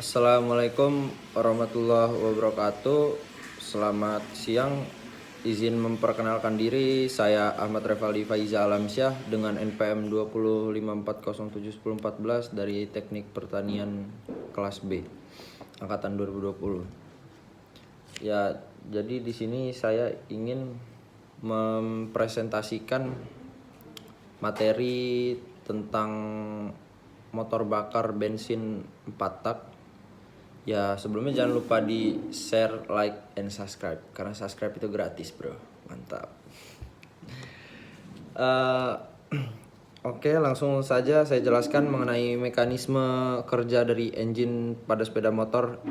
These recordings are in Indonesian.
Assalamualaikum warahmatullahi wabarakatuh. Selamat siang. Izin memperkenalkan diri, saya Ahmad Revaldi Faiza Alamsyah dengan NPM 20540710414 dari Teknik Pertanian kelas B angkatan 2020. Ya, jadi di sini saya ingin mempresentasikan materi tentang motor bakar bensin 4 tak. Ya, sebelumnya jangan lupa di share, like, and subscribe. Karena subscribe itu gratis, bro. Mantap. Oke, langsung saja saya jelaskan mengenai mekanisme kerja dari engine pada sepeda motor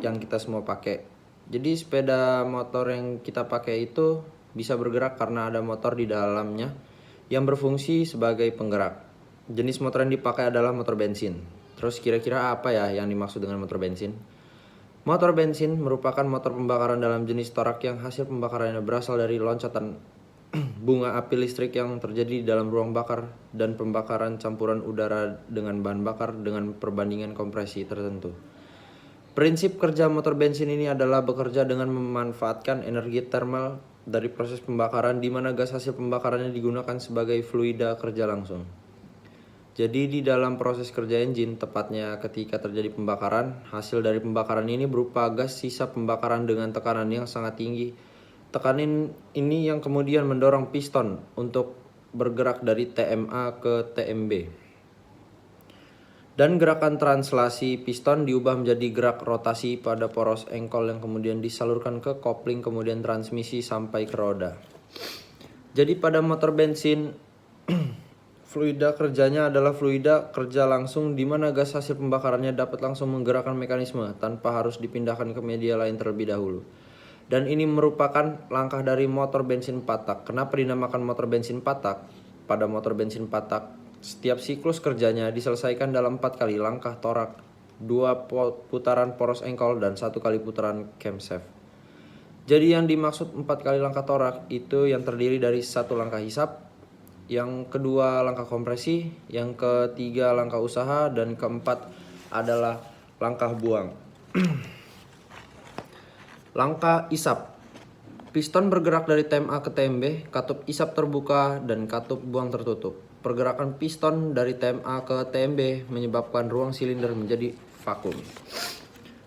yang kita semua pakai. Jadi sepeda motor yang kita pakai itu bisa bergerak karena ada motor di dalamnya yang berfungsi sebagai penggerak. Jenis motor yang dipakai adalah motor bensin. Terus kira-kira apa ya yang dimaksud dengan motor bensin? Motor bensin merupakan motor pembakaran dalam jenis torak yang hasil pembakarannya berasal dari loncatan bunga api listrik yang terjadi di dalam ruang bakar dan pembakaran campuran udara dengan bahan bakar dengan perbandingan kompresi tertentu. Prinsip kerja motor bensin ini adalah bekerja dengan memanfaatkan energi thermal dari proses pembakaran di mana gas hasil pembakarannya digunakan sebagai fluida kerja langsung. Jadi di dalam proses kerja engine, tepatnya ketika terjadi pembakaran, hasil dari pembakaran ini berupa gas sisa pembakaran dengan tekanan yang sangat tinggi. Tekanan ini yang kemudian mendorong piston untuk bergerak dari TMA ke TMB. Dan gerakan translasi piston diubah menjadi gerak rotasi pada poros engkol yang kemudian disalurkan ke kopling kemudian transmisi sampai ke roda. Jadi pada motor bensin fluida kerjanya adalah fluida kerja langsung di mana gas hasil pembakarannya dapat langsung menggerakkan mekanisme tanpa harus dipindahkan ke media lain terlebih dahulu. Dan ini merupakan langkah dari motor bensin 4 tak. Kenapa dinamakan motor bensin 4 tak? Pada motor bensin 4 tak, setiap siklus kerjanya diselesaikan dalam 4 kali langkah torak, 2 putaran poros engkol, dan 1 kali putaran camshaft. Jadi yang dimaksud 4 kali langkah torak itu yang terdiri dari 1 langkah hisap, yang kedua langkah kompresi, yang ketiga langkah usaha, dan keempat adalah langkah buang. Langkah isap. Piston bergerak dari TMA ke TMB, katup isap terbuka dan katup buang tertutup. Pergerakan piston dari TMA ke TMB menyebabkan ruang silinder menjadi vakum.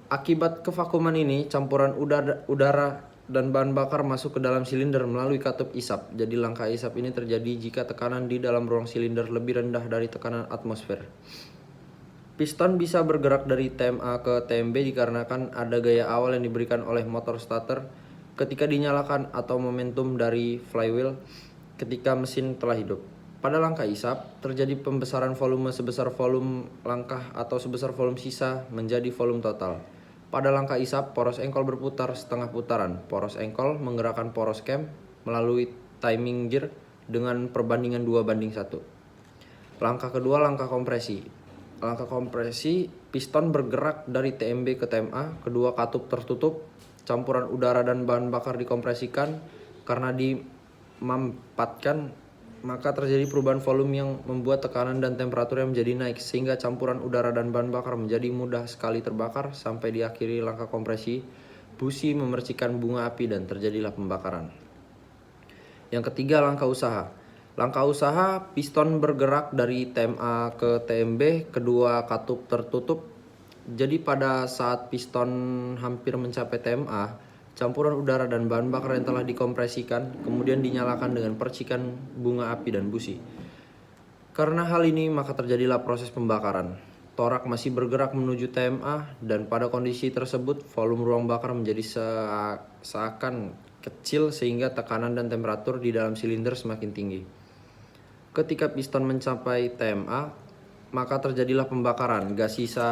Akibat kevakuman ini, campuran udara dan bahan bakar masuk ke dalam silinder melalui katup isap. Jadi langkah isap ini terjadi jika tekanan di dalam ruang silinder lebih rendah dari tekanan atmosfer. Piston bisa bergerak dari TMA ke TMB dikarenakan ada gaya awal yang diberikan oleh motor starter ketika dinyalakan atau momentum dari flywheel ketika mesin telah hidup. Pada langkah isap, terjadi pembesaran volume sebesar volume langkah atau sebesar volume sisa menjadi volume total. Pada langkah isap, poros engkol berputar setengah putaran. Poros engkol menggerakkan poros cam melalui timing gear dengan perbandingan 2:1. Langkah kedua, langkah kompresi. Langkah kompresi, piston bergerak dari TMB ke TMA, kedua katup tertutup, campuran udara dan bahan bakar dikompresikan karena dimampatkan, maka terjadi perubahan volume yang membuat tekanan dan temperaturnya menjadi naik sehingga campuran udara dan bahan bakar menjadi mudah sekali terbakar sampai diakhiri langkah kompresi, busi memercikan bunga api dan terjadilah pembakaran. Yang ketiga, langkah usaha. Langkah usaha, piston bergerak dari TMA ke TMB, kedua katup tertutup. Jadi pada saat piston hampir mencapai TMA, campuran udara dan bahan bakar yang telah dikompresikan kemudian dinyalakan dengan percikan bunga api dan busi. Karena hal ini maka terjadilah proses pembakaran. Torak masih bergerak menuju TMA dan pada kondisi tersebut volume ruang bakar menjadi seakan kecil sehingga tekanan dan temperatur di dalam silinder semakin tinggi. Ketika piston mencapai TMA, maka terjadilah pembakaran. Gas sisa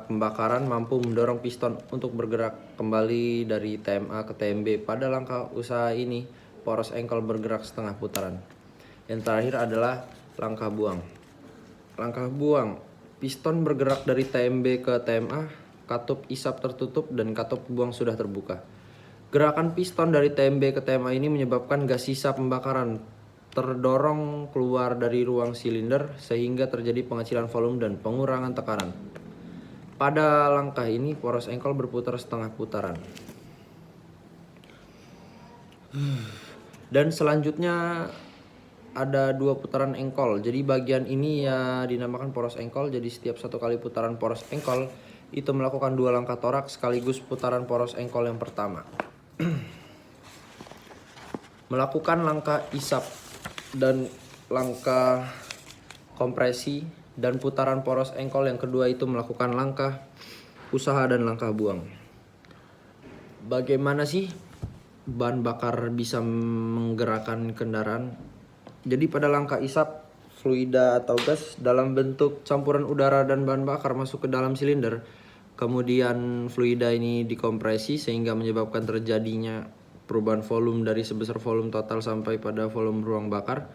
pembakaran mampu mendorong piston untuk bergerak kembali dari TMA ke TMB. Pada langkah usaha ini, poros engkol bergerak setengah putaran. Yang terakhir adalah langkah buang. Langkah buang, piston bergerak dari TMB ke TMA, katup isap tertutup dan katup buang sudah terbuka. Gerakan piston dari TMB ke TMA ini menyebabkan gas sisa pembakaran terdorong keluar dari ruang silinder sehingga terjadi pengecilan volume dan pengurangan tekanan. Pada langkah ini poros engkol berputar setengah putaran. Dan selanjutnya ada 2 putaran engkol. Jadi bagian ini ya dinamakan poros engkol. Jadi setiap 1 kali putaran poros engkol itu melakukan 2 langkah torak sekaligus putaran poros engkol yang pertama. Melakukan langkah isap dan langkah kompresi, dan putaran poros engkol yang kedua itu melakukan langkah usaha dan langkah buang. Bagaimana sih bahan bakar bisa menggerakkan kendaraan? Jadi pada langkah isap, fluida atau gas dalam bentuk campuran udara dan bahan bakar masuk ke dalam silinder. Kemudian fluida ini dikompresi sehingga menyebabkan terjadinya perubahan volume dari sebesar volume total sampai pada volume ruang bakar.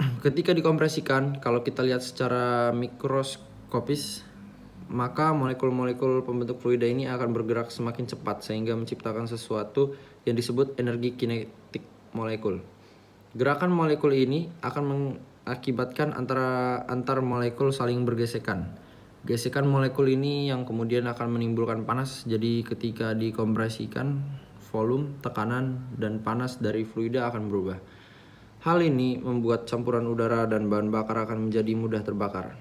Ketika dikompresikan, kalau kita lihat secara mikroskopis, maka molekul-molekul pembentuk fluida ini akan bergerak semakin cepat sehingga menciptakan sesuatu yang disebut energi kinetik molekul. Gerakan molekul ini akan mengakibatkan antar molekul saling bergesekan. Gesekan molekul ini yang kemudian akan menimbulkan panas. Jadi ketika dikompresikan, volume, tekanan, dan panas dari fluida akan berubah. Hal ini membuat campuran udara dan bahan bakar akan menjadi mudah terbakar.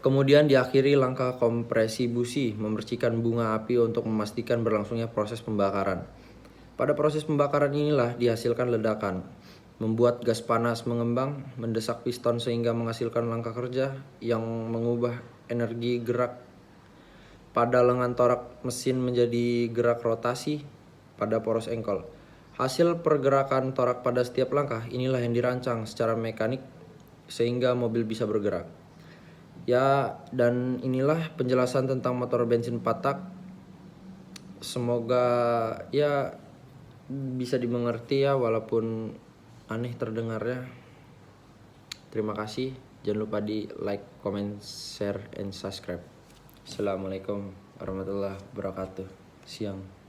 Kemudian diakhiri langkah kompresi busi, memercikan bunga api untuk memastikan berlangsungnya proses pembakaran. Pada proses pembakaran inilah dihasilkan ledakan, membuat gas panas mengembang, mendesak piston sehingga menghasilkan langkah kerja yang mengubah energi gerak pada lengan torak mesin menjadi gerak rotasi pada poros engkol. Hasil pergerakan torak pada setiap langkah inilah yang dirancang secara mekanik sehingga mobil bisa bergerak. Ya, dan inilah penjelasan tentang motor bensin 4 tak. Semoga ya bisa dimengerti ya, walaupun aneh terdengarnya. Terima kasih. Jangan lupa di like, comment, share, and subscribe. Assalamualaikum warahmatullahi wabarakatuh. Siang.